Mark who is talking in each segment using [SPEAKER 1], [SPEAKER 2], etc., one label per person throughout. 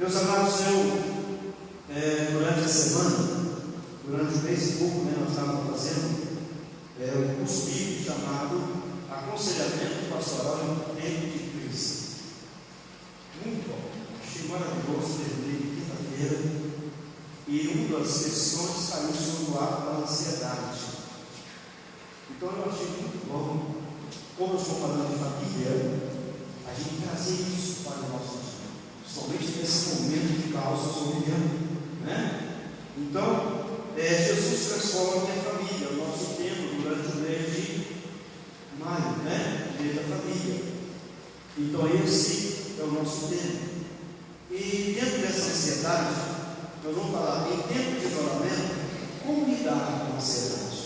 [SPEAKER 1] Meus amados, durante a semana, durante um mês e pouco, nós estávamos fazendo um curso bíblico chamado Aconselhamento Pastoral em Tempo de Crise. Muito bom, achei maravilhoso, terminei quinta-feira, e uma das questões caiu sobre o ato da ansiedade. Então eu achei muito bom, como eu estou falando de família, a gente trazer isso para o nosso dia, somente nesse momento de causa solidária, né? Então, Jesus transforma a minha família, o nosso tempo, durante o mês de maio, né? O mês da família. Então, esse é o nosso tempo. E dentro dessa ansiedade, nós vamos falar em tempo de isolamento, como lidar com a ansiedade.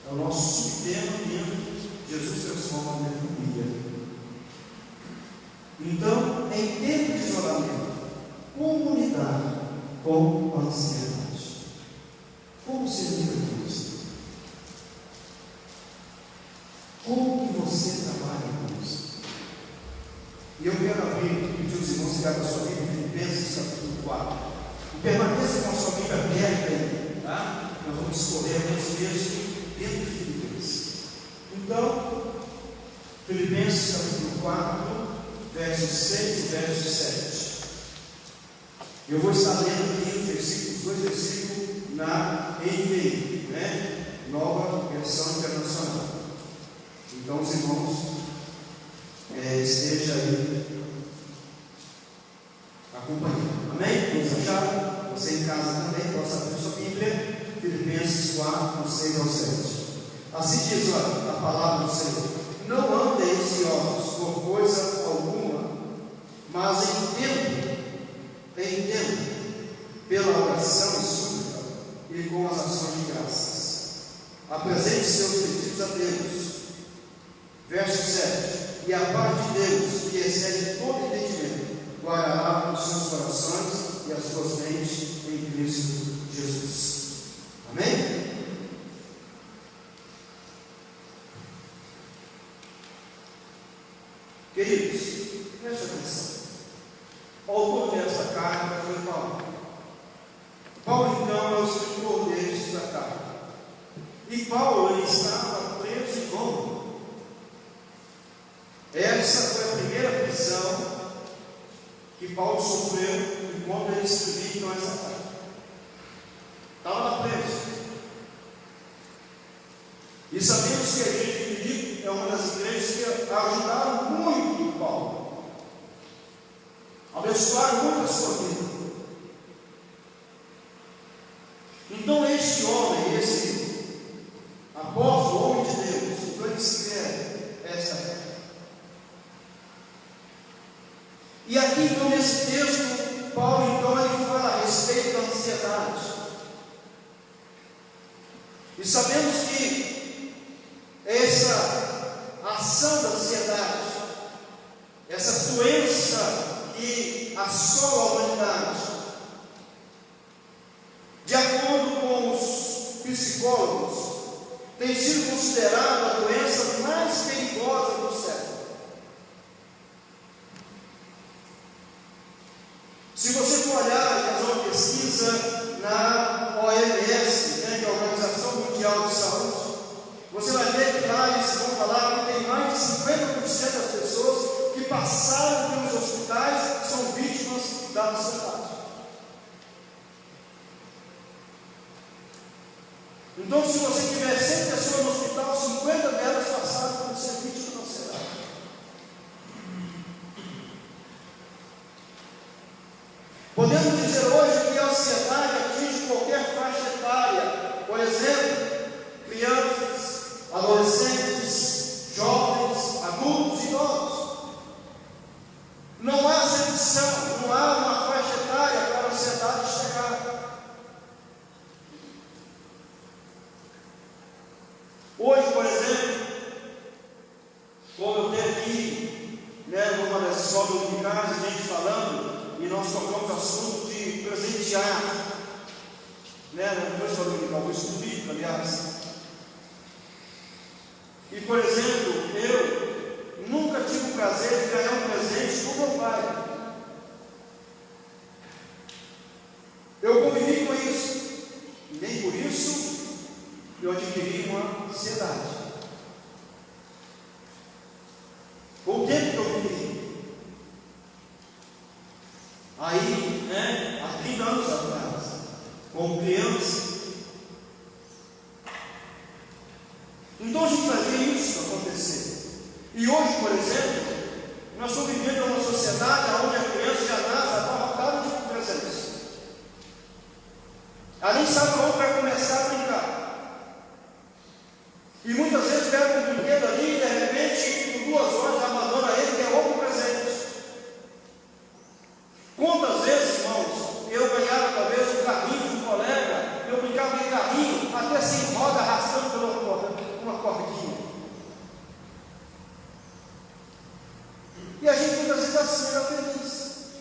[SPEAKER 1] É o nosso subtema dentro. Jesus transforma a minha família. Então, em tempo de isolamento, como lidar com a ansiedade? Como se lida com isso? Como que você trabalha com isso? E eu quero abrir, pedir os irmãos ficarem com a sua Bíblia, Filipenses capítulo 4. E permaneça com a sua Bíblia aberta aí, tá? Nós vamos escolher alguns textos dentro de Filipenses. Então, Filipenses capítulo 4, versos 6 e verso 7. Eu vou estar lendo aqui os dois versículos na NVI, né? Nova Versão Internacional. Então, os irmãos, esteja aí acompanhando. Amém? Vamos achar? Você em casa também possa abrir sua Bíblia. Filipenses 4, 6 ao 7. Assim diz a palavra do Senhor: não andem ansiosos por coisa alguma, mas em tempo, pela oração e súplica e com as ações de graças, apresente seus pedidos a Deus. Verso 7: e a paz de Deus, que excede todo entendimento, guardará os seus corações e as suas mentes em Cristo Jesus. Amém? Queridos, preste atenção. O autor dessa carta foi Paulo. Paulo, então, é o escritor desta carta. E Paulo, ele estava preso em Roma. Essa foi a primeira prisão que Paulo sofreu enquanto ele escrevia então essa carta. Estava lá preso. E sabemos que a igreja de Filipe é uma das igrejas que ajudaram muito Paulo, abençoaram muito a sua vida. Então este homem, esse apóstolo, homem de Deus, então ele escreve esta carta. E aqui então nesse texto, Paulo então ele fala a respeito da ansiedade. E sabemos que essa ação da ansiedade, essa doença que assola a humanidade, de acordo com os psicólogos, tem sido considerada a doença mais perigosa do século. Se você for olhar e fazer uma pesquisa na OMS, que é a Organização Mundial de Saúde, você vai ver que lá eles vão falar que tem mais de 50% das pessoas que passaram pelos hospitais são vítimas da ansiedade. Então, se você tiver 100 pessoas no hospital, 50 delas passaram por ser vítimas da ansiedade. Podemos dizer hoje que a ansiedade atinge qualquer faixa etária. Por exemplo, crianças, adolescentes, jovens, adultos e idosos. Não há exceção, não há uma faixa etária para a ansiedade chegar. Hoje, por exemplo, como eu tenho aqui, numa das escolas dominicais, a gente falando, e nós tocamos o assunto de presentear, na escola dominical, o estudo bíblico, aliás. E, por exemplo, eu nunca tive o prazer de ganhar um presente do meu pai. isso, eu adquiri uma ansiedade. O tempo que eu vivi. Aí, há 30 anos atrás, como criança. Então a gente vai ver isso acontecer. E hoje, por exemplo, nós estamos vivendo uma sociedade onde a criança já nasce abarrotada de presentes. Ela nem sabe onde vai começar a brincar. E muitas vezes pega um brinquedo ali e de repente, por 2 horas, abandona ele e é outro presente. Quantas vezes, irmãos, eu ganhava talvez um carrinho de um colega, eu brincava de carrinho até sem roda, arrastando por uma cordinha. E a gente muitas vezes assim era feliz.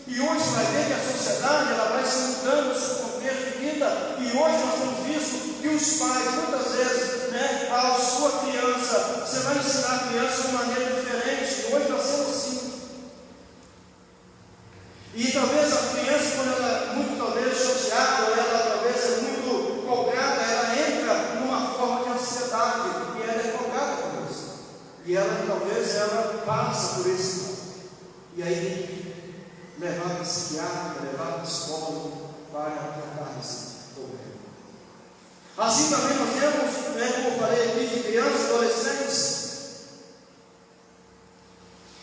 [SPEAKER 1] E hoje você vai ver que a sociedade ela vai se mudando no seu contexto de vida. E hoje nós temos visto que os pais, muitas vezes, a sua criança, você vai ensinar a criança de maneira diferente. E hoje está sendo assim. E talvez a criança, quando ela é muito talvez chateada, ou ela talvez é muito cobrada, ela entra numa forma de ansiedade. E ela é cobrada por isso. E ela talvez ela passa por esse mal. E aí tem que levar para psiquiatra, levar para psicólogo para tratar desse problema. Assim também nós temos, como eu falei aqui, de crianças e adolescentes.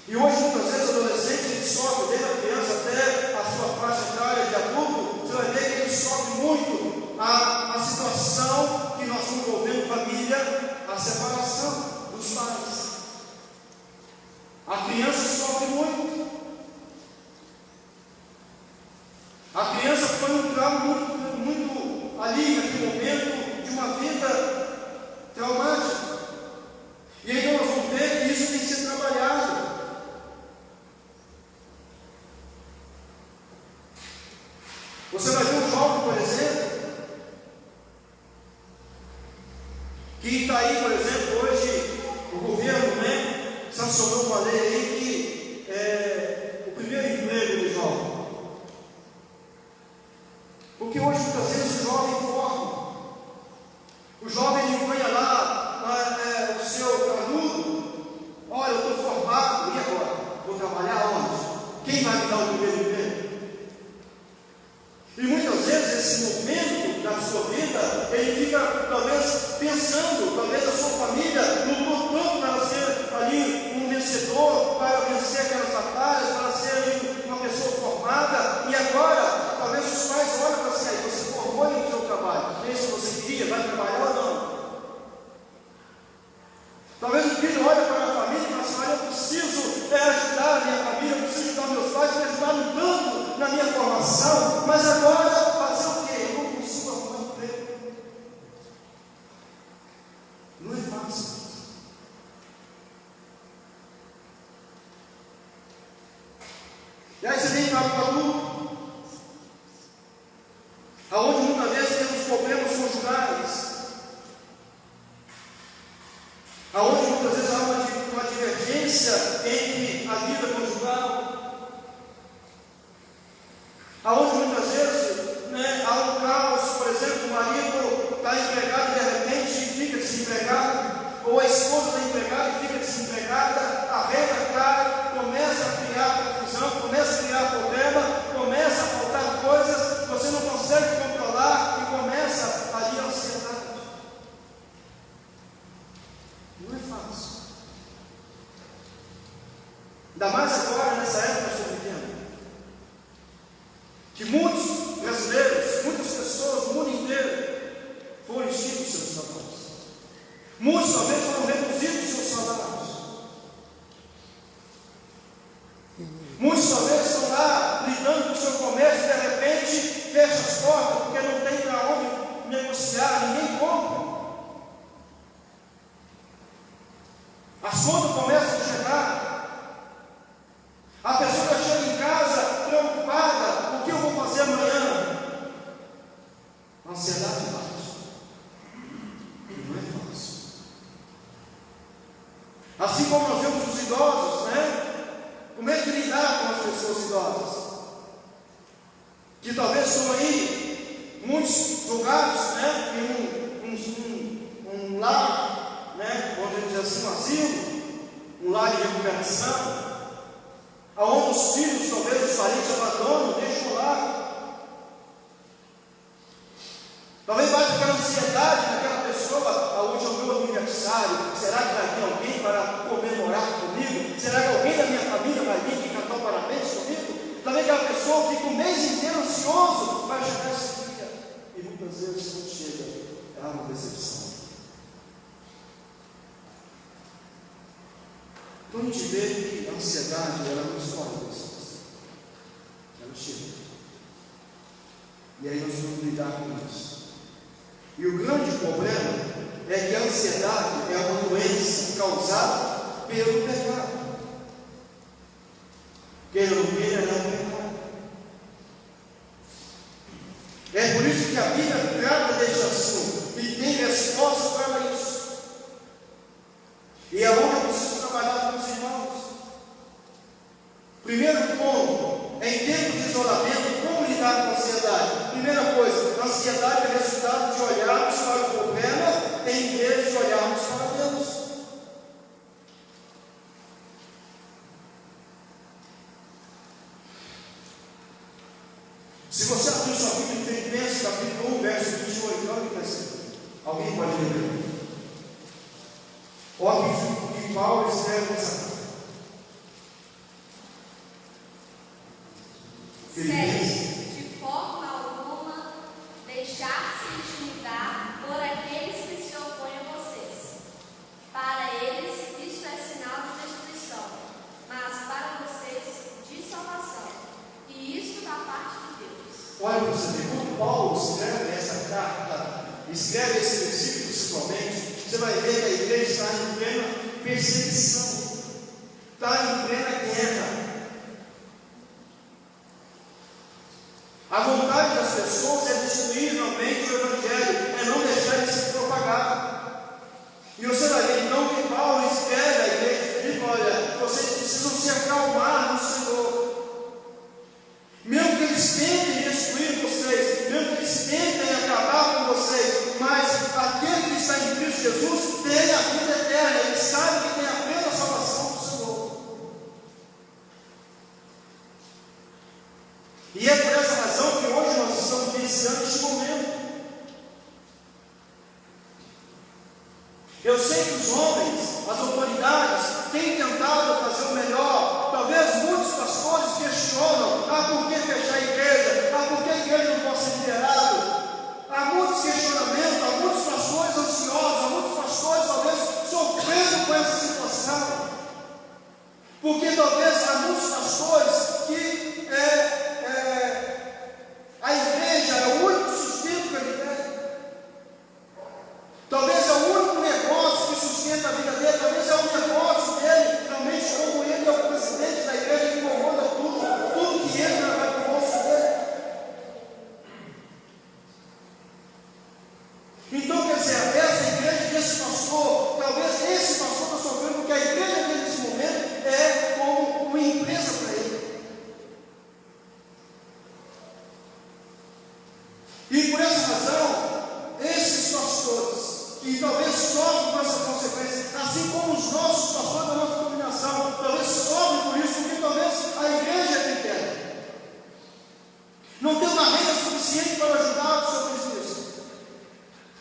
[SPEAKER 1] E hoje muitas vezes o adolescente ele sofre, desde a criança até a sua faixa etária de adulto, você vai ver que ele sofre muito a situação que nós estamos envolvendo família, a separação dos pais. A criança sofre muito. A criança foi um trauma muito ali naquele momento de uma vida traumática. E aí nós vamos ver que isso tem que ser trabalhado. Você vai ver um jovem, por exemplo, que está aí, por exemplo, hoje o governo sancionou uma lei aí que o primeiro emprego do jovem. Porque hoje muitas vezes o jovem forma. O jovem ele ganha lá o seu canudo. Olha, eu estou formado, e agora? Vou trabalhar onde? Quem vai me dar o primeiro emprego? E muitas vezes esse momento da sua vida, ele fica talvez pensando, talvez a sua família lutou tanto para ser ali um vencedor, para vencer aquelas batalhas, para ser ali uma pessoa formada, e agora, talvez os pais olhem e falem assim, você formou no seu trabalho, é isso que você queria, vai trabalhar ou não? Talvez o filho olhe para a família e fale assim, olha, eu preciso ajudar a minha família, eu preciso ajudar meus pais, me ajudaram tanto na minha formação, mas agora fazer o quê? Eu não consigo arrumar um emprego. Não é fácil. E aí você vem para o adulto, aonde muitas vezes temos problemas conjugais, aonde muitas vezes há uma divergência entre a vida conjugal, aonde muitas vezes há um caos, por exemplo, o marido está empregado e de repente fica desempregado, ou a esposa está empregada e fica desempregada, a renda cai, começa a criar confusão, começa a criar problema, começa a faltar coisas, você não consegue controlar e começa ali a ansiedade. Não é fácil. Ainda mais agora, nessa época que nós estamos vivendo. Que muitos brasileiros, muitas pessoas do mundo inteiro foram extintos seus salários. Muitos talvez foram reduzidos seus salários. Muitos talvez estão lá lidando com o seu comércio e de repente fecha as portas porque não tem para onde negociar, ninguém compra. As contas começam a chegar. A pessoa está chegando em casa preocupada: o que eu vou fazer amanhã? A ansiedade bate. Não é fácil. Assim como nós vemos os idosos, como é que lidar com as pessoas idosas? Que talvez estão aí, muitos jogados em um lar, né, vamos dizer assim, um asilo, um lar de recuperação, aonde os filhos, talvez os parentes abandonam, deixam lá. Talvez bate aquela ansiedade naquela pessoa, hoje é o meu aniversário, será que vai vir alguém para comemorar comigo? Será que alguém da minha família vai vir e cantar parabéns comigo? Talvez aquela pessoa fique um mês inteiro ansioso para chegar esse dia, e muitas vezes quando chega, é uma decepção. Então a gente vê que a ansiedade, ela não escolhe pessoas, ela chega, e aí nós vamos lidar com isso. E o grande problema é que a ansiedade é uma doença causada pelo pecado. Queira ou não queira, é um pecado. É por isso que a Bíblia trata deste assunto e tem resposta para isso. E é onde eu preciso trabalhar com os irmãos. Primeiro ponto, em tempo de isolamento, como lidar com a ansiedade? Primeira coisa, a ansiedade é resultado de olharmos para o problema em vez de olharmos para Deus. Se você abrir sua Bíblia em Filipenses, capítulo 1, verso 28, olha o que está escrito. Alguém pode ler? Olha o que Paulo escreve nessa carta. Filipenses.
[SPEAKER 2] De forma alguma deixar-se intimidar por aqueles que se opõem a vocês. Para eles isso é sinal de destruição, mas para vocês de salvação. E isso da parte de Deus.
[SPEAKER 1] Olha para você ver, quando Paulo escreve essa carta, escreve esse versículo principalmente, você vai ver que a igreja está em plena perseguição, está em plena guerra. A vontade das pessoas é destruir realmente o Evangelho, é não deixar ele se propagar. E você vai ver então que Paulo escreve à igreja de Filipe: olha, vocês precisam se acalmar no Senhor. Mesmo que eles tentem destruir vocês, mesmo que eles tentem acabar com vocês, mas aquele que está em Cristo Jesus tem a vida eterna, ele sabe que tem a plena salvação do Senhor. E é por essa razão que hoje nós estamos vivenciando este momento. Eu sei que os homens, as autoridades, têm tentado fazer o melhor. Talvez muitos pastores questionam: por que fechar a igreja? Por que a igreja não pode ser liberada? Há muitos questionamentos, há muitos pastores ansiosos, há muitos pastores talvez sofrendo com essa situação. Porque talvez há muitos pastores que a igreja é o único sustento que ele tem. Talvez é o único negócio que sustenta a vida dele. Talvez é o negócio dele. Realmente, como ele é o presidente da igreja, ele comanda tudo que entra vai para o bolso dele. Então, quer dizer, essa igreja desse pastor, talvez esse pastor está sofrendo, porque a igreja dele nesse momento é como uma empresa para ele. E por essa razão, esses pastores, que talvez sofrem com essa consequência, assim como os nossos pastores da nossa denominação, talvez sofrem por isso, porque talvez a igreja é pequena, não tem uma renda suficiente para ajudar o seu business.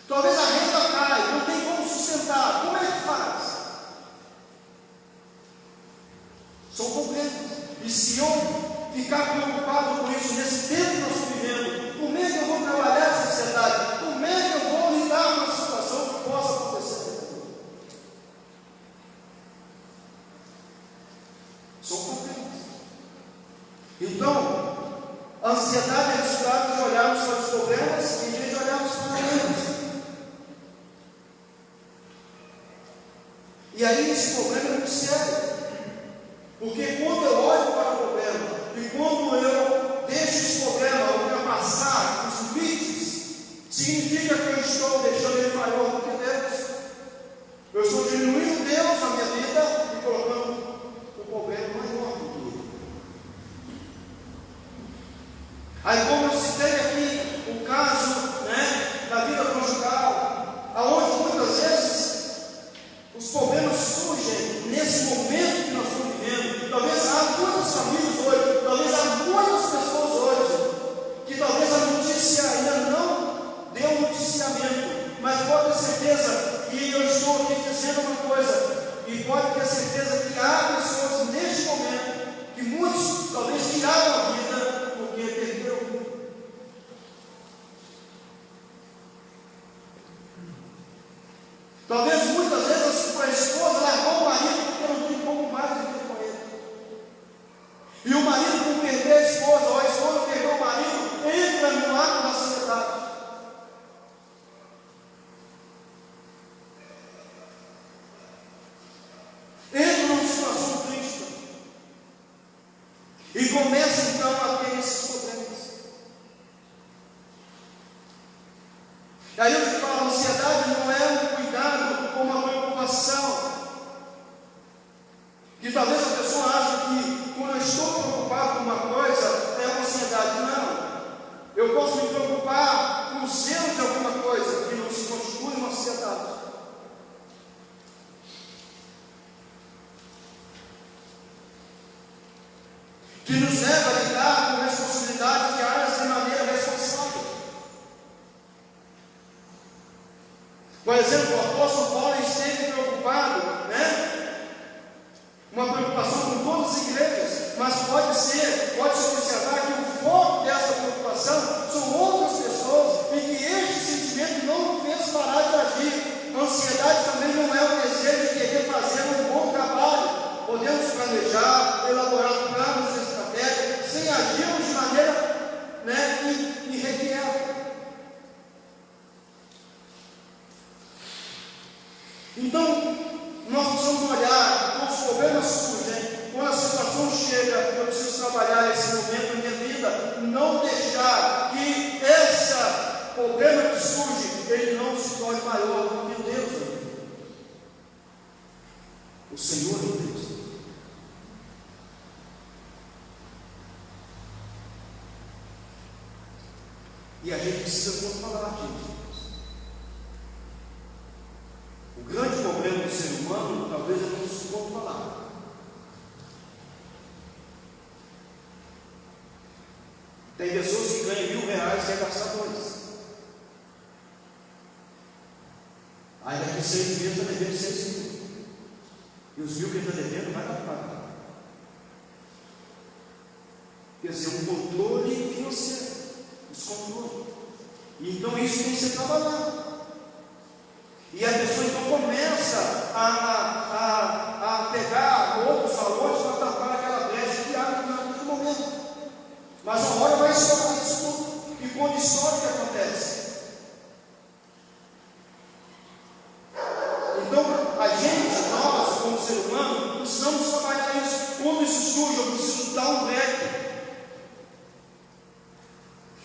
[SPEAKER 1] Talvez a renda cai, não tem como sustentar. Como é que faz? São problemas. E se eu ficar preocupado com isso nesse tempo que nós estamos vivendo, como é que eu vou trabalhar essa sociedade? Como é que eu vou lidar com uma situação que possa acontecer? São problemas. Então, a ansiedade é resultado de olharmos para os problemas em vez de olharmos para Deus. E aí esse problema é muito sério. Porque quando eu olho para o problema e quando eu deixo esse problema ultrapassar os limites, significa que eu estou deixando ele maior do que Deus. Eu estou diminuindo Deus na minha vida e colocando o problema maior do que ele. Aí, como eu citei aqui o caso da vida conjugal, Aí eu te falo, a ansiedade não é um cuidado ou uma preocupação. Que talvez a pessoa ache que quando eu estou preocupado com uma coisa, é uma ansiedade. Não. Eu posso me preocupar com o zelo de alguma coisa, que não se constitui uma ansiedade. Que nos leva a lidar com responsabilidades diárias de maneira responsável. Por exemplo, o apóstolo Paulo esteve preocupado, uma preocupação com todas as igrejas, mas pode-se observar que o foco dessa preocupação são outras pessoas e que este sentimento não o fez parar de agir. A ansiedade também não é o desejo de querer fazer um bom trabalho. Podemos planejar, elaborar planos e estratégias sem agirmos de maneira irrequieta. Então, nós precisamos olhar quando os problemas surgem, quando a situação chega, eu preciso trabalhar esse momento na minha vida, não deixar que esse problema que surge, ele não se torne maior do que Deus. O Senhor é Deus. E a gente precisa controlar, gente. O grande problema do ser humano, talvez, é não se controlar. Tem pessoas que ganham R$1.000 e querem gastar 2. Aí daqui 6 meses está devendo 6 mil. E os 1.000 que ele está devendo vai pagar. Quer dizer, um controle financeiro. Descontrole. Então isso tem que ser trabalhado. E a pessoa então começa a pegar outros valores para tapar aquela brecha que abre naquele momento. Mas uma hora vai estourar isso tudo. E quando estoura, o que acontece? Então, nós, como ser humano, precisamos trabalhar isso. Quando isso surge, eu preciso dar um break.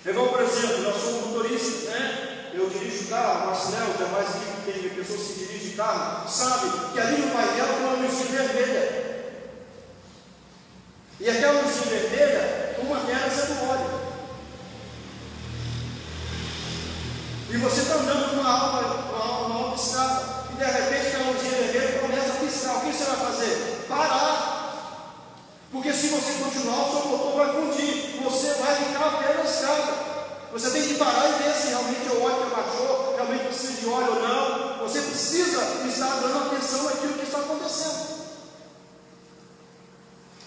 [SPEAKER 1] Igual, por exemplo, nós somos motoristas, eu dirijo carro, Marcelo, os demais aqui que tem pessoas que dirigem carro, sabe que ali no painel tem uma luzinha vermelha. E aquela luzinha vermelha, uma delas é do óleo. E você está andando numa autoestrada, e de repente aquela luzinha vermelha começa a piscar. O que você vai fazer? Parar. Porque se você continuar, o seu motor vai fundir, você vai ficar a pé na estrada. Você tem que parar e ver se realmente o óleo abaixou, realmente precisa de óleo ou não. Você precisa estar dando atenção naquilo que está acontecendo.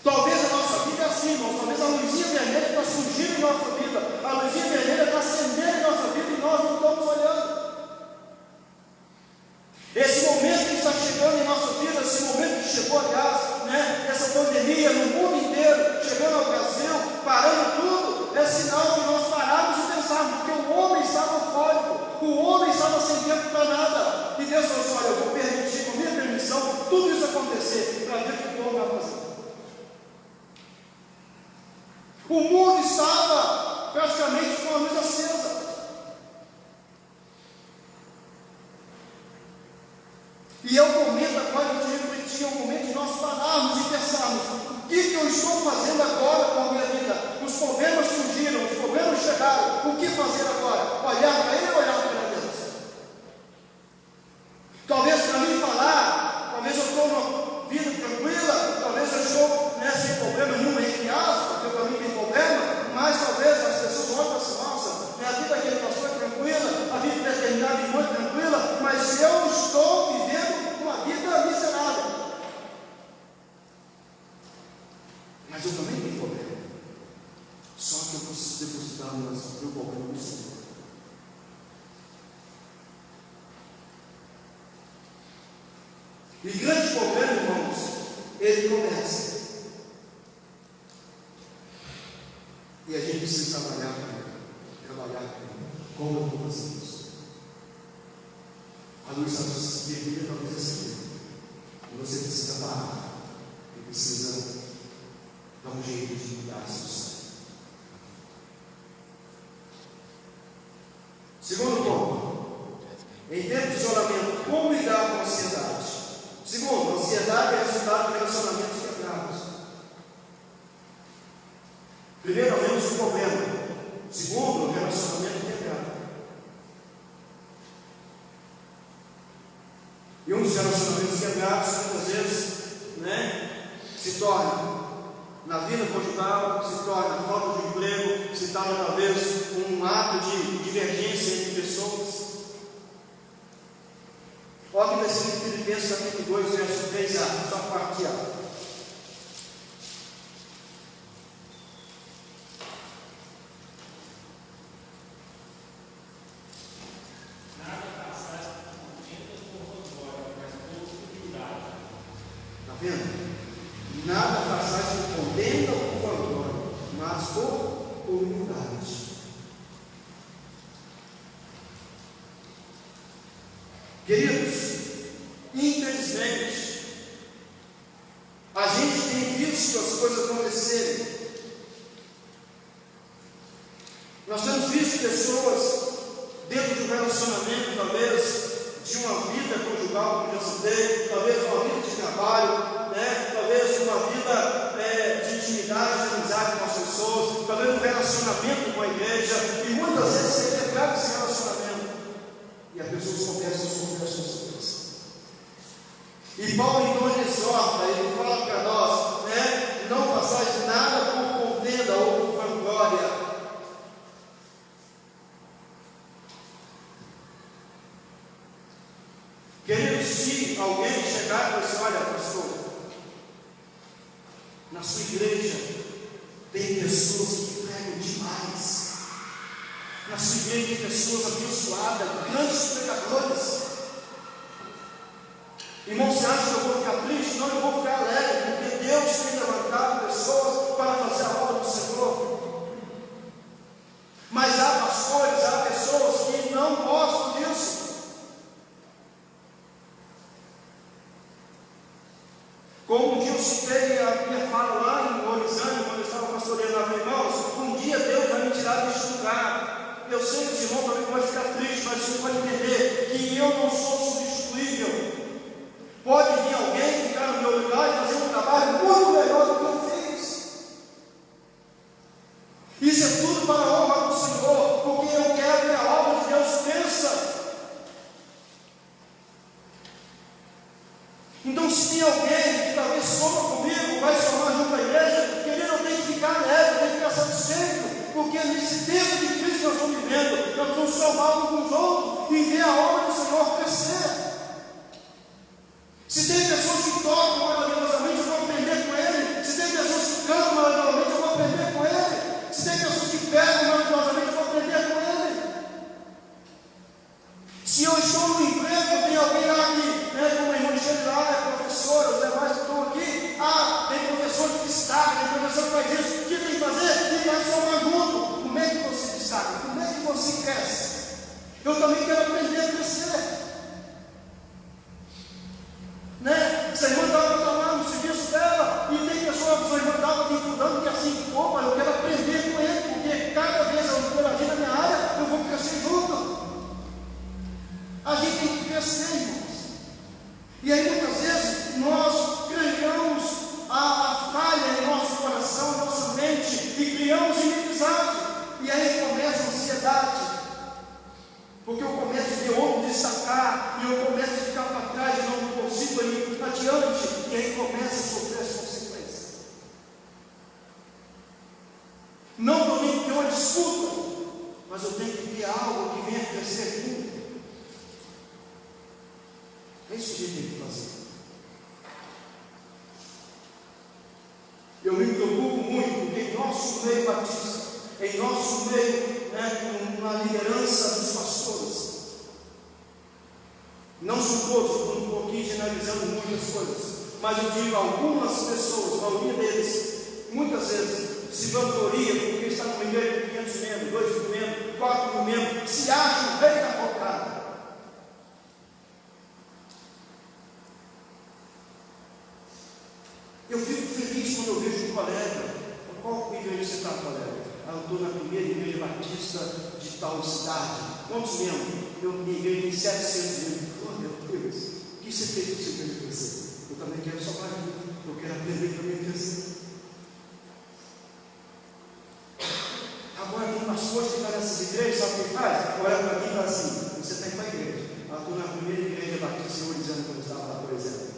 [SPEAKER 1] Talvez a nossa vida é assim, irmãos. Talvez a luzinha vermelha está surgindo em nossa vida. A luzinha vermelha está acendendo em nossa vida e nós não estamos olhando. Esse momento que está chegando em nossa vida, esse momento que chegou, aliás, essa pandemia no mundo inteiro, chegando ao Brasil, parando tudo, é sinal que nós paramos de pensar, porque o homem estava fólico, o homem estava sem tempo para nada. E Deus falou assim: olha, eu vou permitir, com minha permissão, tudo isso acontecer, para ver o que o povo vai fazer. O mundo estava praticamente com a luz acesa. E é o momento agora de refletir, é o momento de nós pararmos e pensarmos: o que eu estou fazendo agora com a minha vida? Os problemas surgiram, os problemas chegaram, o que fazer agora? Olhar para ele ou olhar para Deus? Talvez para mim falar, talvez eu estou numa vida tranquila, talvez eu estou sem problema nenhum, entre aspas, porque para mim tem problema, mas talvez as pessoas olhem assim: nossa, minha vida aqui pastor é tranquila, a vida determinada é muito tranquila, mas eu estou vivendo uma vida miserável. Mas eu também tenho problema. Só que eu preciso depositar meu problema no Senhor. E grande problema, irmãos, ele começa. E a gente precisa trabalhar com ele. Como eu vou fazer isso? A luz da vermelha talvez acender. E você precisa parar. E precisa dar um jeito de mudar a situação. Segundo ponto. Em tempo de isolamento, como lidar com a ansiedade? Segundo, a ansiedade é resultado de relacionamentos quebrados. Primeiro, vemos o problema. Segundo, o relacionamento quebrado. E um dos relacionamentos quebrados, muitas vezes, se torna na vida conjugal, se torna falta de emprego, se torna talvez um ato de divergência entre pessoas. Olha o que vai ser em Filipenses capítulo 2, verso 3a, só parte A. Está vendo? Nada façais por contenda ou por vanglória, mas por humildade. Queridos, infelizmente, a gente tem visto as coisas acontecerem. Nós temos visto pessoas dentro de um relacionamento, talvez de uma vida conjugal, como já citei, talvez uma vida de trabalho, talvez uma vida de intimidade, de amizade com as pessoas, talvez um relacionamento com a igreja, e muitas vezes você quebrar esse relacionamento, e as pessoas começam a sofrer as consequências. E Paulo então ele exorta, ele fala para nós, não façais nada por contenda ou por vanglória. Queridos, se alguém chegar e falar assim, olha pastor, na sua igreja tem pessoas que pregam demais, na sua igreja tem pessoas abençoadas, grandes pregadores. Irmão, você acha que eu vou ficar triste? Não, eu vou ficar alegre, porque Deus tem levantado pessoas para fazer a obra do Senhor. Mas há pastores, há pessoas que não gostam disso. Como um dia eu citei a minha fala lá em Orizânia, quando eu estava pastoreando lá, irmãos, um dia Deus vai me tirar deste lugar. Eu sei que os irmãos também vão ficar tristes, mas você pode entender que eu não sou substituível. Pode vir alguém ficar no meu lugar e fazer um trabalho muito melhor do que eu fiz. Isso é tudo para a honra do Senhor, porque eu quero que a obra de Deus cresça. Então, se tem alguém que talvez soma comigo, vai somar junto à igreja, querido, eu tenho que ficar alegre, eu tenho que ficar satisfeito, porque nesse tempo de crise que nós estamos vivendo, nós vamos somar uns com os outros e ver a obra do Senhor crescer. Se tem pessoas que tocam maravilhosamente, eu vou aprender com ele. Se tem pessoas que cantam maravilhosamente, eu vou aprender com ele. Se tem pessoas que pegam maravilhosamente, eu vou aprender com ele. Se eu estou no emprego, tem alguém lá que, como a irmã Michele lá, é professora, os demais que estão aqui, tem professor que destaca, tem professor que faz isso, o que tem que fazer? Tem que somar junto. Como é que você destaca? Como é que você cresce? Eu também quero aprender a crescer. Essa irmã estava trabalhando no serviço dela, e tem pessoas, a irmã estava me estudando, que assim, opa, eu quero aprender com ele, porque cada vez eu interagir na minha área, eu vou crescer junto. A gente tem que crescer, irmãos. E aí muitas vezes nós criamos a falha em nosso coração, em nossa mente, e criamos inimizade, e aí começa a ansiedade. Porque eu começo a ver outro destacar, e eu começo a ficar para trás, e não consigo ir adiante, e aí começa a sofrer as consequências. Não que eu tenho que ter uma desculpa, mas eu tenho que ter algo que venha crescer junto. É isso que a gente tem que fazer. Eu me preocupo muito, porque em nosso meio batista, em nosso meio, na liderança dos pastores, não são todos, estou um pouquinho generalizando muitas coisas, mas eu digo algumas pessoas, a maioria deles, muitas vezes se vangloria porque está no meio de 500 membros, 2 mil membros, 4 mil membros, se acha o rei da cocada. Eu fico feliz quando eu vejo um colega. Qual nível você está, colega? eu estou na primeira igreja batista de tal cidade. Quantos membros? Eu me igreja em 700 membros. Oh, meu Deus, o que você fez para você querer crescer? Eu também quero só mais vida. Eu quero aprender também a crescer. Agora tem pastores que estão nessas igrejas, sabe o que faz? Olha para mim e fala assim: você está indo para a igreja. Eu estou na primeira igreja batista em Orizana, quando eu estava lá, por exemplo.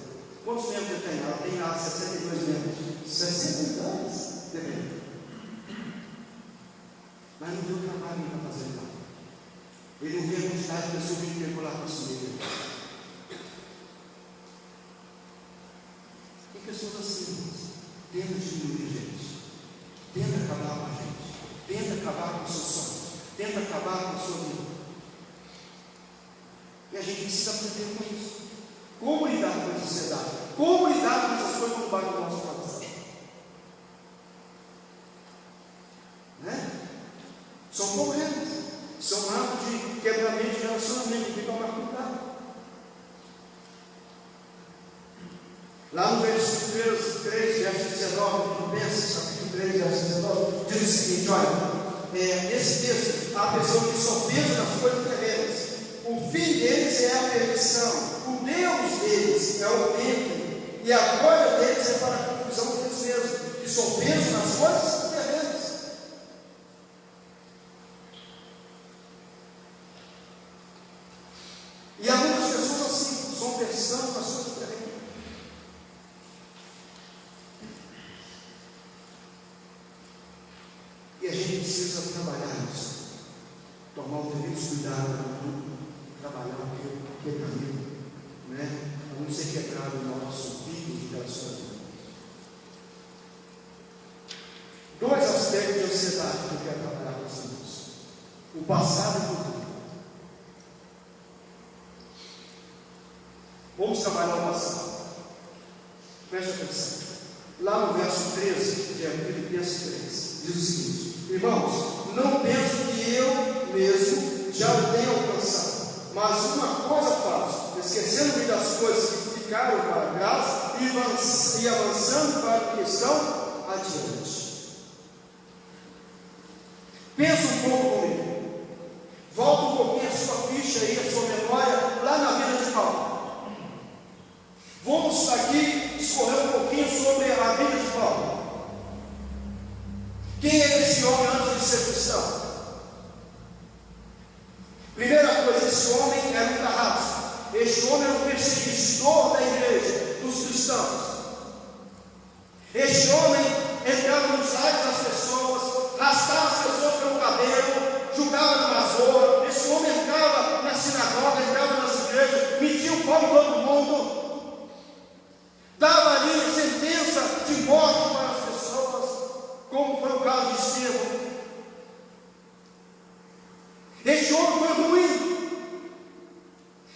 [SPEAKER 1] Quantos membros você tem? Ela tem lá 62 membros. 62? Depende. Mas não vê o trabalho que ele está fazendo lá. Ele não vê a quantidade de pessoas que ele pegou lá para assumir. Tem pessoas assim, tenta diminuir gente, tenta acabar com a gente, tenta acabar com os seus sonhos, tenta acabar com a sua vida. E a gente precisa aprender com isso. Como lidar com a sociedade? Como lidar com essas coisas quando vai no nosso coração? Né? São problemas, são atos de quebramento de relacionamento, de tomar cuidado. Lá no verso 3, verso 19, Filipenses, capítulo 3, verso 19, diz o seguinte: olha, nesse texto, há pessoas que só pensam nas coisas terrenas. O fim deles é a perdição, o Deus deles é o vento, e a glória deles é para a confusão deles mesmos, que só pensam nas coisas terrenas. E há muitas pessoas assim, só pensando nas coisas terrenas. E a gente precisa trabalhar isso, tomar o devido cuidado com tudo, trabalhar o que é caminho, né? Para não ser quebrado o nosso vínculo de relacionamento. Dois aspectos de ansiedade que eu quero trabalhar com vocês: o passado e o futuro. Vamos trabalhar o passado. Preste atenção. Lá no verso 13, que é Filipenses 3, diz o seguinte: irmãos, não penso que eu mesmo já o tenha alcançado, mas uma coisa faço, esquecendo-me das coisas que ficaram para trás e avançando para o que estão adiante. Pensa um pouco comigo. Volta um pouquinho a sua ficha aí, a sua memória, lá na vida de Paulo. Vamos aqui discorrer um pouquinho sobre a vida de Paulo. Quem é esse homem antes de ser cristão? Primeira coisa, esse homem era um carrasco. Este homem era um perseguidor da igreja, dos cristãos. Este homem entrava nos lares das pessoas, raspava as pessoas pelo cabelo, julgava na masmorra. Esse homem entrava na sinagoga, entrava nas igrejas, metia o pau em todo mundo, dava ali sentença de morte para as pessoas, como foi o caso de Estevão. Este homem foi ruim.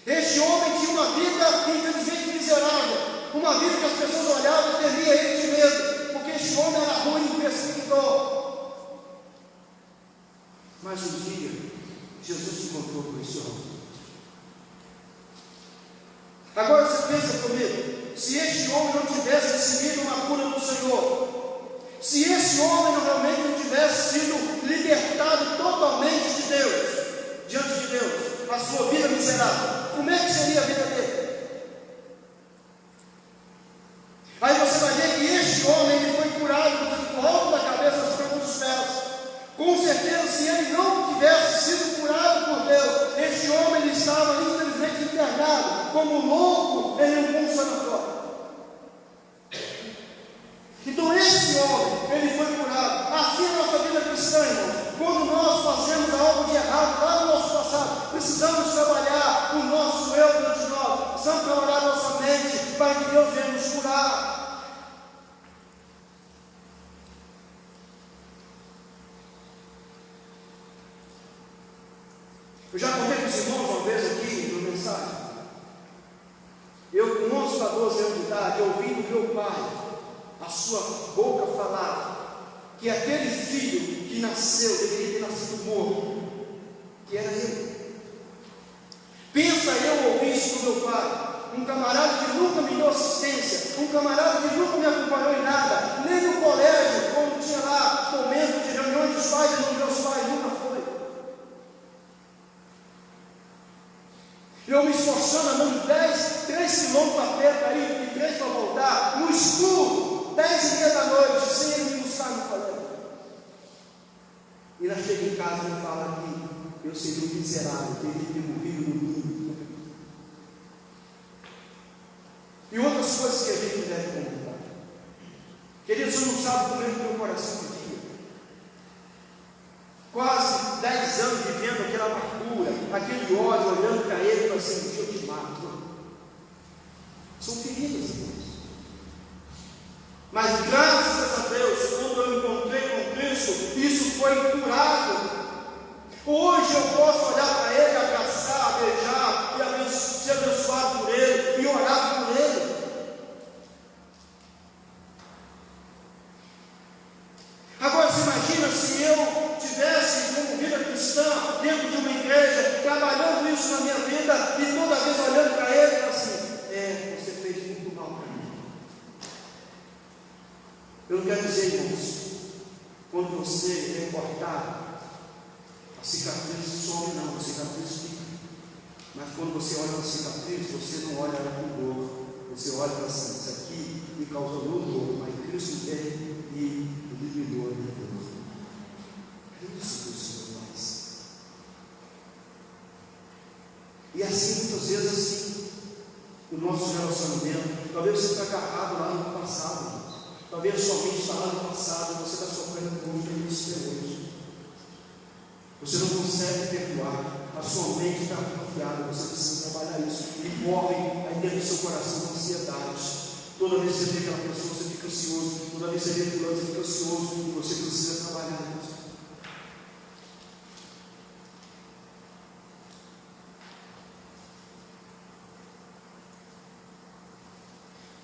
[SPEAKER 1] Este homem tinha uma vida infelizmente miserável, uma vida que as pessoas olhavam e temiam ele de medo, porque este homem era ruim, perseguidor. Mas um dia Jesus se encontrou com este homem. Agora você pensa comigo, se este homem não tivesse recebido uma cura do Senhor, se esse homem realmente não tivesse sido libertado totalmente de Deus, diante de Deus, a sua vida miserável, como é que seria a vida dele? Aí você vai ver que este homem ele foi curado do alto da cabeça aos pés dos pés. Com certeza, se ele não tivesse sido curado por Deus, este homem ele estava infelizmente internado como louco em um sanatório. Então esse homem, ele foi curado. Assim é a nossa vida cristã, irmãos. Quando nós fazemos algo de errado lá no nosso passado, precisamos trabalhar o nosso eu dentro de nós, precisamos trabalhar a nossa mente para que Deus venha nos curar. Eu já contei com os irmãos uma vez aqui no mensagem. Eu com 11 para 12 anos de idade, ouvindo meu pai, a sua boca falar que aquele filho que nasceu deveria ter nascido morto, que era eu. Pensa eu ouvir isso do meu pai, um camarada que nunca me deu assistência, um camarada que nunca me acompanhou em nada, nem no colégio, quando tinha lá momentos de reunião reuniões dos pais e dos meus pais, nunca foi. Eu me esforçando, andando 3 quilômetros a pé para ir e 3 para voltar, no escuro, 10h30 da noite, sem ele me buscar no colégio. E ela chega em casa e me fala que eu seria um miserável, teria que ter morrido no mundo. E outras coisas que a gente deve comentar. Querido, você não sabe como é que o meu coração vivia. Quase 10 anos vivendo aquela amargura, aquele ódio, olhando para ele e falando assim: eu te mato. São feridas, irmãos. Mas graças a Deus, quando eu encontrei com Cristo, isso foi curado. Hoje eu posso olhar para ele, abraçar, beijar, e ser abençoado por ele, e orar por ele. Agora você imagina se eu tivesse como vida cristã, dentro de uma igreja, trabalhando isso na minha vida, e toda vez olhando para ele e falando assim: você fez muito mal para mim. Eu não quero dizer, irmãos, quando você é cortado, a cicatriz some, não, a cicatriz fica. Mas quando você olha para a cicatriz, você não olha com dor. Você olha para assim: isso aqui me causou muito dor, mas Cristo veio e eliminou a minha dor. É isso que o Senhor faz. E assim, muitas vezes, assim, o nosso relacionamento, talvez você está agarrado lá no passado. Talvez sua mente está lá no passado, e você está sofrendo muito isso até hoje. Você não consegue perdoar, a sua mente está confiada, você precisa trabalhar isso. E morre aí dentro do seu coração ansiedade. Toda vez que você vê aquela pessoa, você fica ansioso. Toda vez que você vê fulano, você fica ansioso. E você precisa trabalhar isso.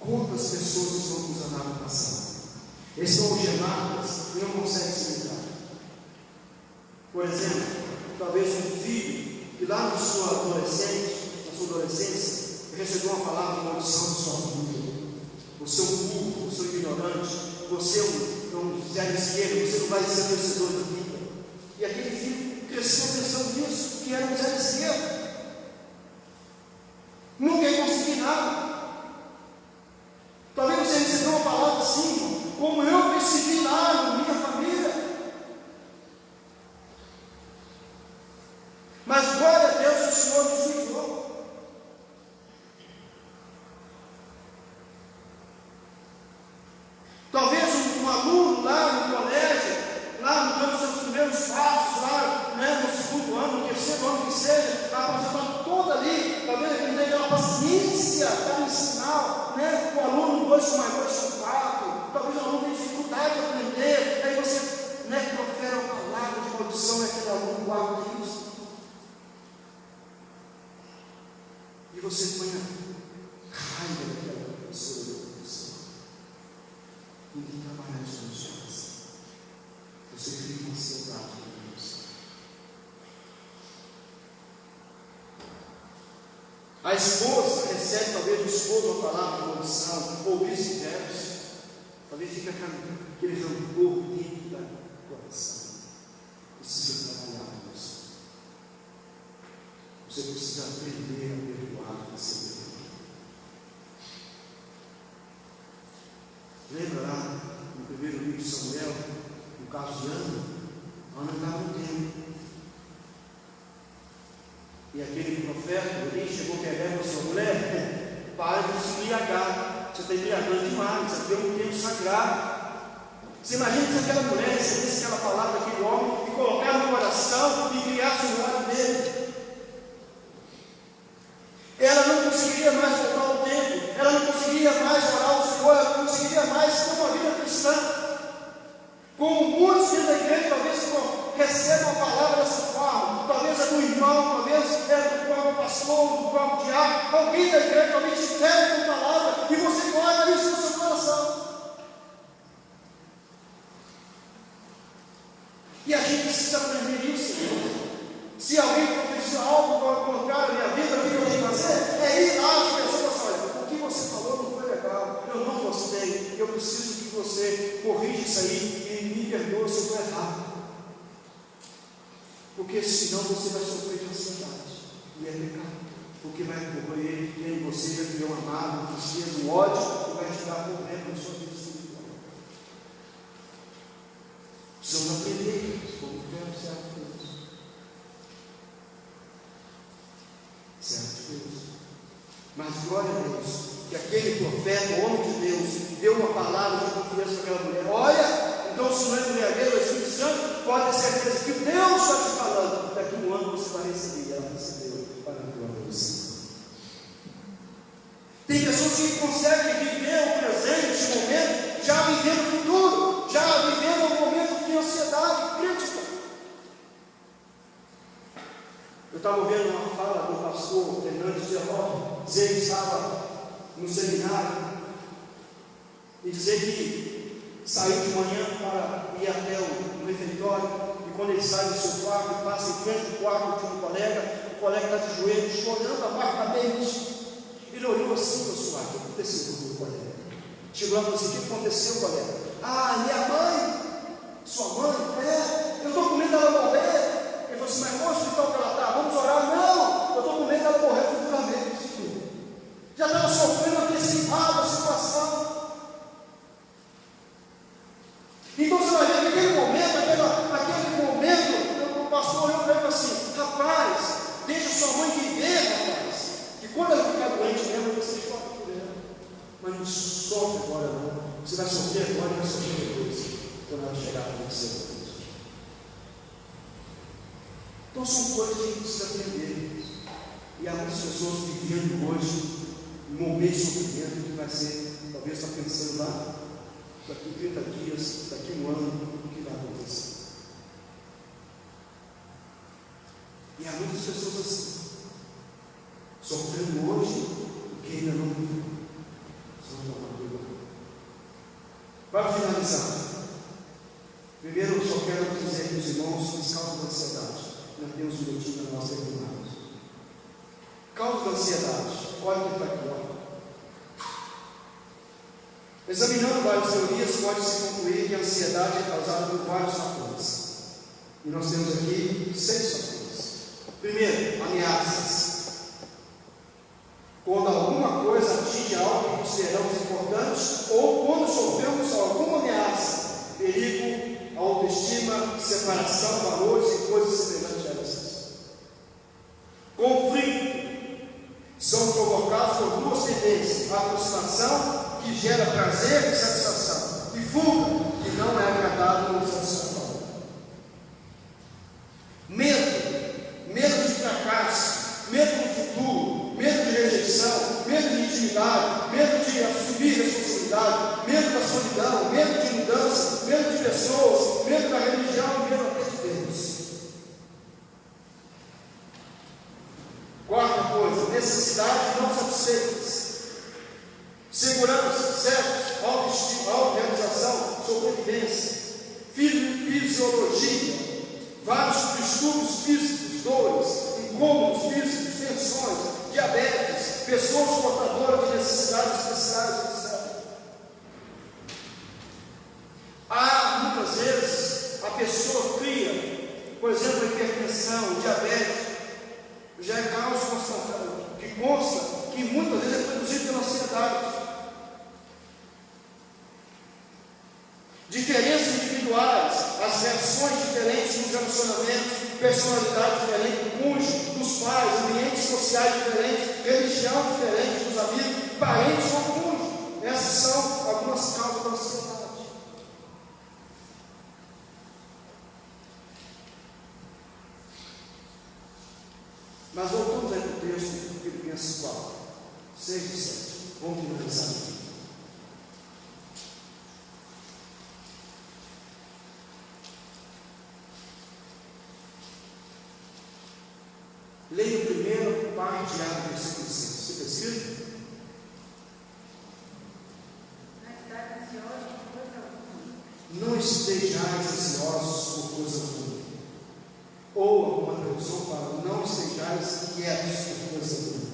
[SPEAKER 1] Quantas pessoas estão aprisionadas no passado? Estão algemadas e não conseguem se livrar. Por exemplo, talvez um filho que lá na sua adolescência, recebeu uma palavra de maldição da sua vida. Você é um burro, você é um ignorante, você é um zero esquerdo, você não vai ser vencedor da vida. E aquele filho cresceu pensando nisso, que era um zero esquerdo. Nunca ia conseguir nada. Talvez você recebeu uma palavra assim, como eu recebi lá na minha família. Mas glória a Deus, o Senhor nos livrou. Talvez um aluno lá no colégio, lá dando seus primeiros passos, lá no segundo ano, no terceiro ano que seja, apresentando toda ali, talvez ele tenha aquela paciência para ensinar, o aluno 2 mais 2 são 4, talvez o aluno tenha dificuldade de aprender, aí você profere uma palavra de maldição e aquele aluno guarda isso. E você põe a raiva daquela professora da professora. Ninguém trabalha isso nos pais. Você fica com ansiedade com isso. A esposa recebe, talvez, do esposo a palavra de maldição, ou vice-versa. Talvez fique aquele rancor dentro do coração. Precisa trabalhar com isso. Você precisa aprender a perdoar e ser perdoado. Lembra lá no primeiro livro de Samuel, no caso de Ana? Ana estava no templo. E aquele profeta ali chegou perto e falou assim: mulher, para de se embriagar. Você está embriagando demais, você tem um tempo sagrado. Você imagina se aquela mulher recebesse aquela palavra daquele homem e colocar no coração e criasse um ódio dele. Ela não conseguiria mais voltar ao templo, ela não conseguiria mais orar ao Senhor, ela não conseguiria mais ter uma vida cristã. Como muitos dentro da igreja, talvez recebam a palavra dessa forma, talvez é do irmão, talvez é do próprio pastor, do próprio diabo, alguém da igreja talvez te fere com a palavra e você guarda isso no seu coração. E a gente precisa aprender isso, irmão. Se alguém profetizar algo ao contrário da minha vida, o que eu tenho que fazer? É ir lá às pessoas e falar: olha, o que você falou não foi legal, eu não gostei, eu preciso que você corrija isso aí e me perdoe se eu estou errado. Porque senão você vai sofrer de ansiedade. E é pecado. Porque vai correr em você, vai criar uma mágoa, uma tristeza, um ódio, e vai te dar problema na sua vida espiritual. Precisamos aprender isso, como quero servo de Deus. Servo de Deus. Mas glória a Deus, que aquele profeta, o homem de Deus, deu uma palavra de confiança para aquela mulher. Olha, então se não é mulher dele, o Espírito Santo, pode ter certeza que Deus está te falando. Daqui a um ano você vai receber. E ela recebeu para a glória do Senhor. Tem pessoas que conseguem viver o presente, o momento, já vivendo o futuro, já vivendo um momento de ansiedade crítica. Eu estava ouvindo uma fala do pastor Fernandes de Arroba, dizer que estava no seminário e dizer que saiu de manhã para ir até o refeitório, e quando ele sai do seu quarto, passa em frente do quarto de um colega, o colega está de joelhos, chorando amargamente. Ele olhou assim para o seu lado: o que aconteceu com o colega? Chegou lá e falou assim: o que aconteceu, colega? Ah, minha mãe, sua mãe, eu estou com medo dela morrer. Ele falou assim: mas qual hospital que ela está? Vamos orar? Não, eu estou com medo dela morrer futuramente. Já estava sofrendo, antecipado a situação. Então você vai ver que naquele momento, o pastor olhou para ele e falou assim: rapaz, deixa sua mãe viver, rapaz. E quando ela ficar doente mesmo, você sofre por ela. Mas não sofre agora não. Você vai sofrer agora e vai sofrer depois, quando ela chegar para você. Então são coisas que a gente precisa aprender. E há muitas pessoas vivendo hoje um momento de sofrimento que vai ser, talvez está pensando lá, daqui 30 dias, daqui um ano, o que vai acontecer. E há muitas pessoas assim, sofrendo hoje o que ainda não viveu. Para finalizar, primeiro eu só quero dizer para os irmãos que as causas da ansiedade, nós temos um minutinho para nós terminarmos. Causa da ansiedade, olha o que está aqui, olha. Examinando várias teorias, pode-se concluir que a ansiedade é causada por vários fatores. E nós temos aqui 6 fatores. Primeiro, ameaças. Quando alguma coisa atinge algo que consideramos importante, ou quando sofremos alguma ameaça, perigo, autoestima, separação, valores e coisas semelhantes a essas. Conflito são provocados por duas tendências: a aproximação, que gera prazer e satisfação, e fuga, que não é agradável ou satisfatório. Medo de fracasso, medo do futuro, medo de rejeição, medo de intimidade, medo de assumir responsabilidade, medo da solidão, medo de mudança, medo de pessoas, medo da religião, medo até de Deus. Quarta coisa, necessidades não satisfeitas. Segurança, sexo, autoestima, autorrealização, sobrevivência, fisiologia, vários distúrbios físicos, dores, incômodos físicos, tensões, diabetes, pessoas portadoras de necessidades especiais, etc. Muitas vezes a pessoa cria, por exemplo, hipertensão, diabetes, já é causa constatada, que consta que muitas vezes é produzido pela ansiedade. Diferenças individuais, as reações diferentes nos relacionamentos, personalidade diferente do cônjuge, dos pais, ambientes sociais diferentes, religião diferente dos amigos, parentes ou cônjuge. Essas são algumas causas da ansiedade. Mas voltamos aí para o texto de Filipenses 4, 6 e 7. Vamos finalizar aqui. Leia o primeiro parte do versículo 6. Fica escrito? Não estejais ansiosos por coisa alguma. Ou alguma tradução fala: não estejais quietos por coisa alguma.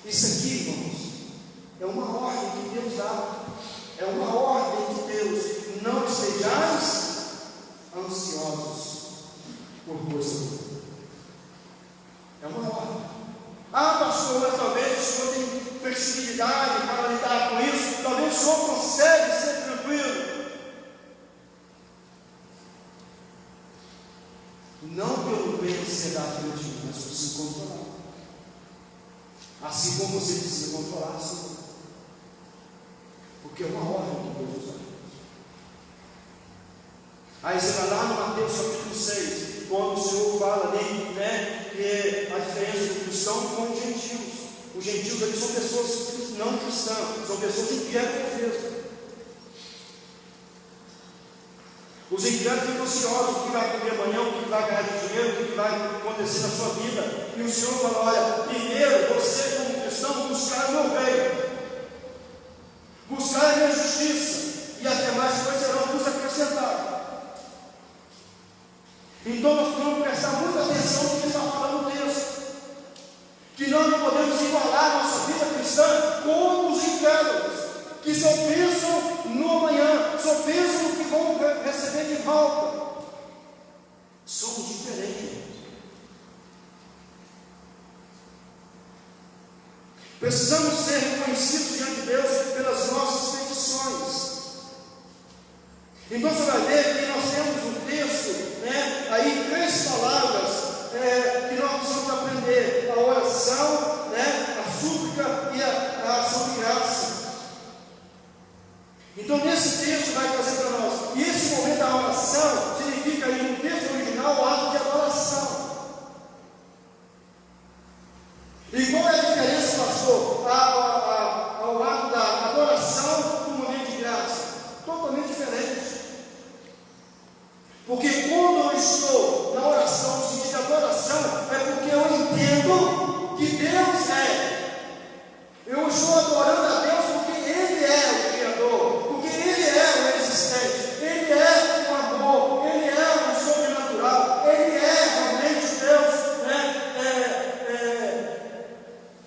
[SPEAKER 1] Isso aqui, irmãos, é uma ordem que Deus dá. É uma ordem de Deus. Não estejais ansiosos por coisa boa. É uma ordem. Ah, pastor, mas talvez o senhor tenha flexibilidade para lidar com isso, talvez o senhor consegue ser tranquilo. Não pelo bem de ansiedade que eu tive, mas por se controlar. Assim como você precisa controlar a sua vida. Porque é uma ordem que Deus usa. Aí você vai lá no Mateus capítulo 6, quando o Senhor fala ali, né, que a diferença do cristão com os gentios. Os gentios ali são pessoas não cristãs, são pessoas incrédulas mesmo. Os incrédulos ficam ansiosos, o que vai comer amanhã, o que vai ganhar de dinheiro, o que vai acontecer na sua vida. E o Senhor fala: olha, primeiro você como cristão buscar o meu reino, buscar a minha justiça, e as demais coisas serão nos acrescentadas. Então nós temos que prestar muita atenção no que está falando o texto, que nós não podemos igualar a nossa vida cristã com os incrédulos, que só pensam no amanhã, só pensam no que vão receber de volta. Somos diferentes. Precisamos ser reconhecidos diante de Deus pelas nossas petições. Então você vai ver que nós temos um texto, né, aí 3 palavras que nós precisamos aprender: a oração, né, a súplica e a ação de graça. Então nesse texto vai trazer para nós, e esse momento da oração significa aí no texto original o ato de adoração. E qual é a diferença, pastor, ao ato da adoração do momento de graça? Totalmente diferente. Porque quando eu estou na oração, no sentido de adoração, é porque eu entendo que Deus é. Eu estou adorando a Deus porque Ele é o Criador, porque Ele é o existente, Ele é o amor, Ele é o sobrenatural, Ele é realmente Deus, né?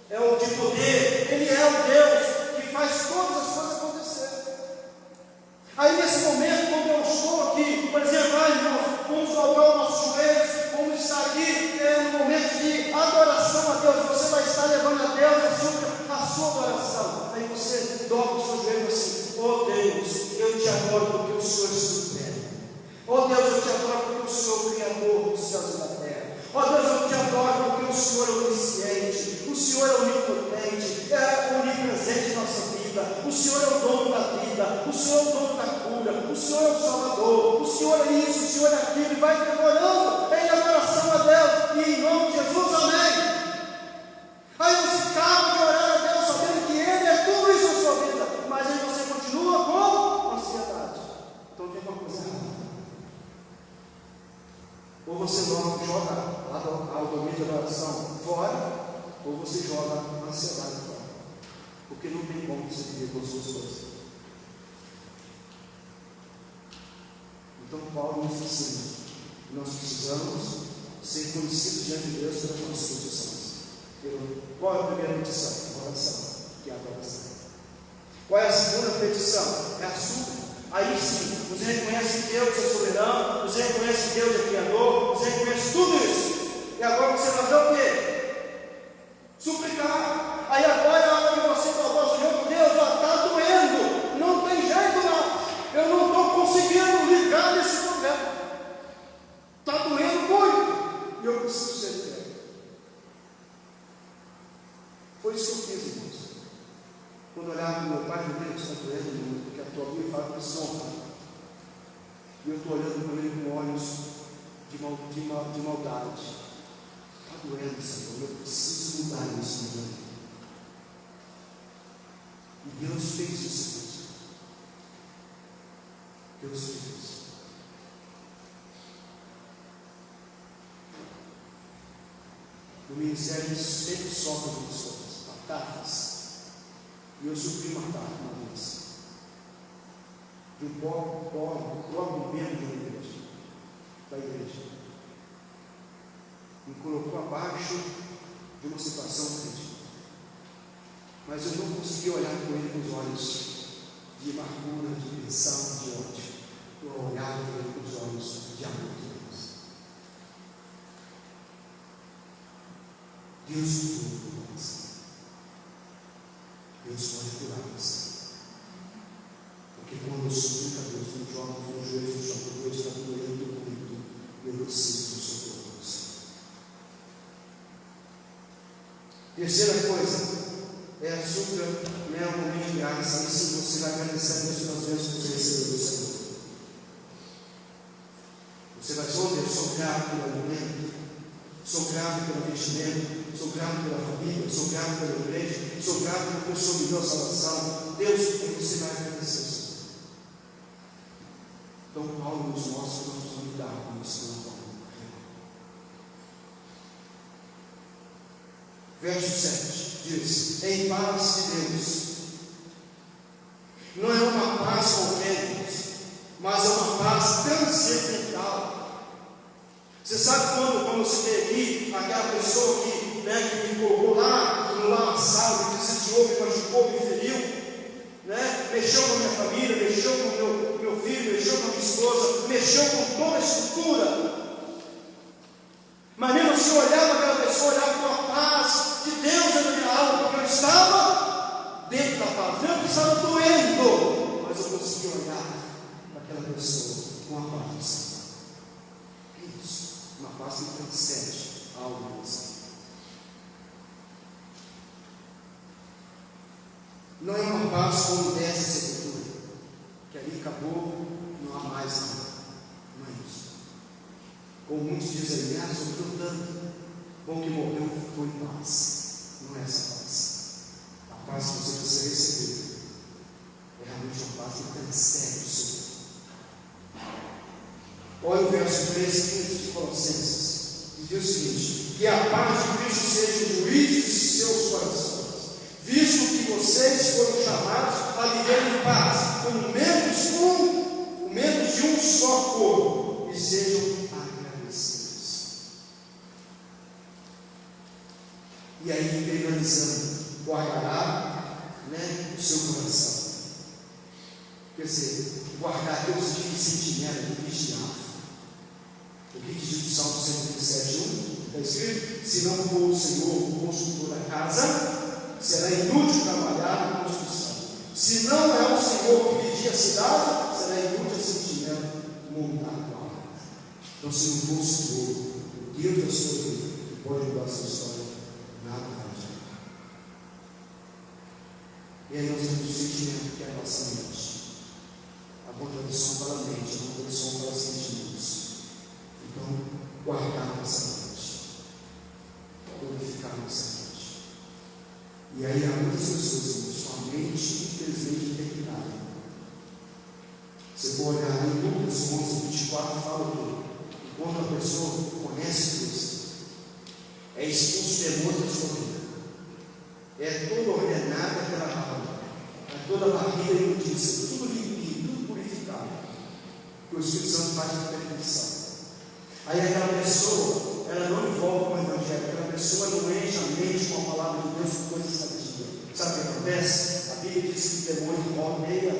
[SPEAKER 1] É o de poder, Ele é o Deus que faz todas as coisas acontecerem. Aí nesse momento, quando eu estou aqui, por exemplo, irmãos, vamos dobrar os nossos joelhos, vamos estar aqui no momento de adoração a Deus. Você vai estar levando a Deus a sua adoração. Aí você dobra os seus joelhos assim: oh Deus, eu te adoro porque o Senhor é supremo. Oh Deus, eu te adoro porque o Senhor é o Criador dos céus e da terra. Oh Deus, eu te adoro porque o Senhor é onisciente, o Senhor é onipotente, é onipresente em nossa vida. O Senhor é o dono da vida, o Senhor é o dono da cura, o Senhor é o Salvador, o Senhor é isso, o Senhor é aquilo, e vai orando em adoração a Deus, e em nome de Jesus, amém. Aí você acaba de orar a Deus sabendo que Ele é tudo isso na sua vida, mas aí você continua com ansiedade. Então tem uma coisa errada. Ou você joga a domínio de adoração fora, ou você joga a ansiedade fora. Porque não tem como você viver com as suas coisas. Então Paulo nos ensina que nós precisamos ser conhecidos diante de Deus pelas nossas petições. Qual é a primeira petição? Oração, que é a adoração. Qual é a segunda petição? É a súplica. Aí sim, você reconhece que Deus é soberano, você reconhece que Deus é Criador, você reconhece tudo isso. E agora você vai fazer o quê? Suplicar. Aí agora é a hora de você falar ao Senhor: Deus, está doendo, não tem jeito não, eu não estou conseguindo livrar desse problema, está doendo muito, e eu preciso ser fiel. Foi isso que eu fiz, irmãos. Quando olhava para o meu pai, eu falei: Deus, está doendo muito, porque a tua Bíblia fala que são. E eu estou olhando para ele com olhos de maldade. Está doendo, Senhor, eu preciso mudar isso na minha vida. E Deus fez isso. Deus fez isso. No ministério a gente sempre sofre com pessoas, batatas. E eu sofri uma batata uma vez. De um pobre membro de uma igreja, da igreja. Me colocou abaixo de uma situação crítica. Mas eu não consegui olhar com ele com os olhos de amargura, de tensão, de ódio. Eu olhava com ele com os olhos de Deus cura você. Deus pode curar você. Porque quando eu suplico a Deus, eu jogo no joelho no chão, Deus está doendo comigo, eu preciso do socorro de você. Terceira coisa, açúcar, mel, momento de graça. Aí sim você vai agradecer a Deus pelas bênçãos que você recebeu do Senhor. Você vai dizer: oh Deus, sou grato pelo alimento, sou grato pelo investimento, sou grato pela família, sou grato pela igreja, sou grato porque o Senhor me deu a salvação. Deus, e você vai agradecer o Senhor. Então Paulo nos mostra que nós precisamos lidar com isso na forma real. Verso 7 diz: em paz de Deus. Não é uma paz qualquer, mas é uma paz transcendental. Você sabe quando você tem aqui aquela pessoa que me colocou lá no lamaçal, me desafiou, me machucou, me feriu, mexeu com a minha família, mexeu com o meu filho, mexeu com a minha esposa, mexeu com toda a estrutura. Mas mesmo assim eu olhava aquela pessoa, olhava com a paz de Deus dentro da minha alma, porque eu estava dentro da paz, mesmo que estava doendo, mas eu conseguia olhar para aquela pessoa com a paz. Isso, uma paz que transcende a alma de você. Não é uma paz como dessa sepultura, que ali acabou, não há mais nada. Não é isso. Como muitos dizem, sofreu tanto, bom que morreu, ficou em paz. Não é essa paz. A paz que você precisa receber é realmente uma paz que transcende o seu. Olha o verso 13, 15 de Colossenses, e diz o seguinte: que a paz de Cristo seja o juiz de seus corações, visto que vocês foram chamados a viver em paz, como membros de um só corpo, e sejam agradecidos. E aí, finalizando, guardará o seu coração. Quer dizer, guardar Deus de sentinela, de vigiar. O que diz o Salmo 107:1? Está escrito: se não for o Senhor o construtor da casa, será inútil trabalhar na construção. Se não é o Senhor que vigia a cidade, será inútil a sentinela montar a guarda. Então, se não for o Senhor, o Deus da sua vida, que pode mudar a sua história, nada vai adiantar. E aí nós temos o sentimento que é a nossa mente. A contradição fala mente, a contradição fala sentimentos. Então, guardar nossa mente, glorificar nossa mente. E aí há muitas pessoas que sua mente infelizmente interditada. Você pode olhar em Lucas 11:24, fala que quando a pessoa conhece Cristo, é expulso o demônio da sua vida, é toda ordenada pela alma, é toda a barriga imundiça, tudo limpinho, tudo purificado, que o Espírito Santo faz a perfeição. Aí aquela pessoa, ela não envolve com o Evangelho, aquela pessoa não enche a mente com a palavra de Deus com coisas sadias. Sabe o que acontece? A Bíblia diz que o demônio rodeia, e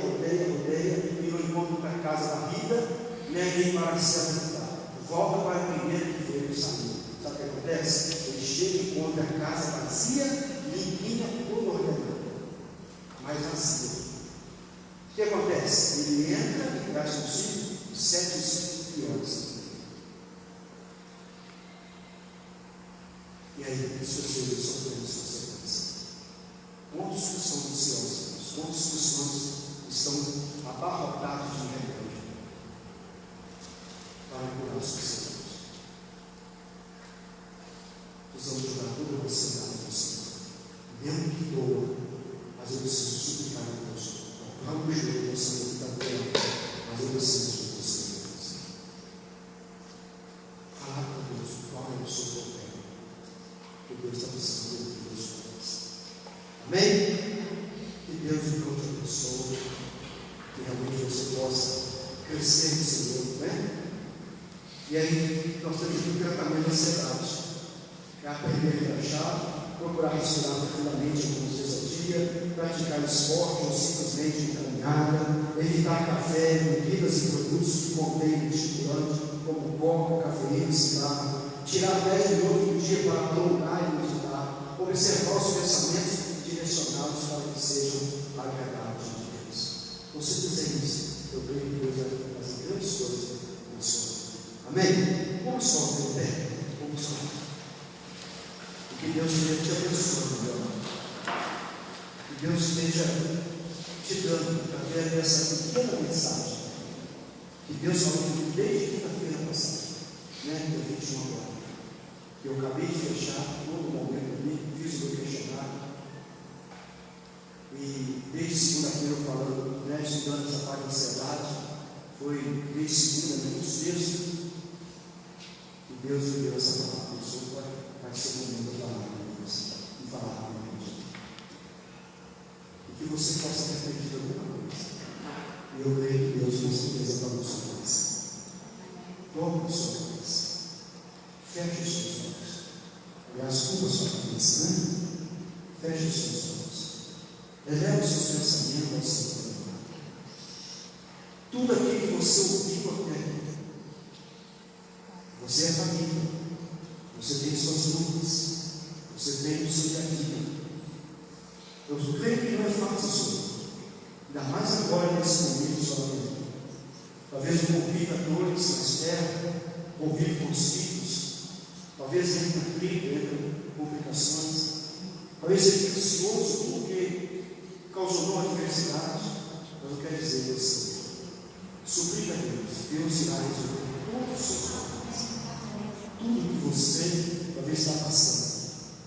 [SPEAKER 1] não encontra para casa da vida, nem para se alimentar. Volta para o primeiro que veio e saiu. Sabe o que acontece? Ele chega e encontra a casa vazia, limpinha, toda ordenada, mas vazia. O que acontece? Ele entra e traz consigo 7 espíritos piores. E aí, as pessoas sofrendo as consequências. Quantos que são ansiosos? Quantos cristãos estão abarrotados de remédio para curar os cristãos? Precisamos jogar toda a ansiedade no Senhor. Mesmo que doa, mas eu preciso suplicar a Deus. Dobrar o joelho ao Senhor que está doendo, mas eu preciso de você. Falar com Deus, qual é o seu problema? Que Deus está precisando de Deus para nós. Amém? Que Deus encontre a pessoa, que realmente você possa crescer no Senhor, né? E aí nós temos um tratamento da ansiedade. É aprender a relaxar, procurar respirar profundamente alguns dias ao dia, praticar esporte ou simplesmente caminhada, evitar café, bebidas e produtos que contêm estimulante, como coca, cafeína e cigarro. Tirar 10 minutos do dia para alongar e meditar, observar os pensamentos e direcioná-los para que sejam agradáveis a Deus. Se você fizer isso, eu creio que Deus vai fazer grandes coisas na sua vida. Amém? Vamos colocar em pé. Vamos colocar. E que Deus esteja te abençoando, meu irmão. Que Deus esteja te dando, através dessa pequena mensagem, que Deus falou comigo desde quinta-feira passada, dia 21 agora. Que eu acabei de fechar todo momento ali, fiz o meu questionário. E desde segunda-feira eu falando, estudando essa parte da ansiedade, foi desde segunda, muitos textos. E Deus me deu essa palavra. Pessoa vai ser o momento de falar com você e falar com você. E que você possa ter aprendido alguma coisa. E eu creio que Deus com certeza está no seu coração. Tome o seu coração. Feche os seus olhos. Aliás, cubra a sua cabeça, né? Feche os seus olhos. Eleva os seus pensamentos ao Senhor. Tudo aquilo que você ouviu até aqui. Você é família. Você tem suas lutas. Você tem o seu dia a dia. Eu creio que não é fácil isso. Ainda mais agora nesse momento de sua vida. Talvez não conviva dores na externa, convive com os filhos. Talvez ele entre complicações. Talvez ele fique ansioso porque causou uma adversidade. Mas eu quero dizer assim: suplica a Deus, Deus irá resolver todos os seus problemas. Tudo que você talvez está passando,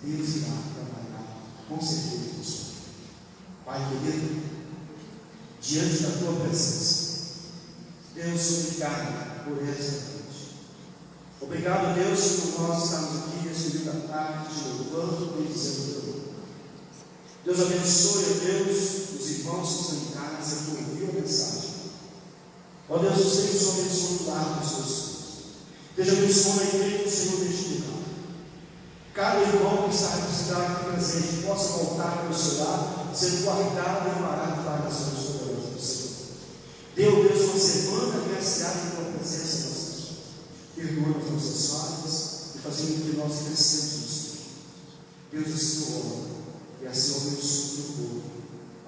[SPEAKER 1] Deus irá trabalhar com certeza com você. Pai querido, diante da tua presença, Deus, obrigado por esta noite. Obrigado, Deus, por nós estarmos aqui nesse período da tarde, te louvando e dizendo o teu nome. Deus abençoe, Deus, os irmãos que estão em casa, que ouviram a mensagem. Ó Deus, eu sei que o Senhor abençoe o lar dos seus filhos. Deus abençoe a igreja do Senhor neste lugar. Cada irmão que está necessitado aqui presente possa voltar para o seu lar, sendo guardado e amparado para as mãos poderosas do Senhor. Deus, uma semana agraciada em tua presença, nossa. Perdoa as nossas falhas e fazendo com que nós crescemos no Senhor. Deus, assim eu oro, e assim eu abençoe o teu povo,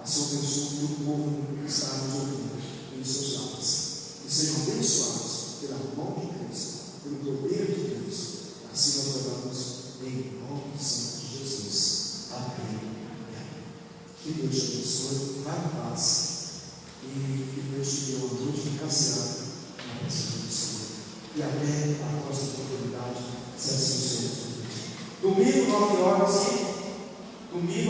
[SPEAKER 1] assim eu abençoe o teu povo que está nos ouvindo em seus lares, e sejam abençoados pela mão de Cristo, pelo poder de Deus. Assim nós oramos em nome santo de Jesus. Amém. Que Deus te abençoe, vai em paz, e que Deus te dê uma noite agraciada na presença do Senhor. E até a próxima oportunidade, se assim o Senhor nos permitir. Domingo, 9 horas, domingo.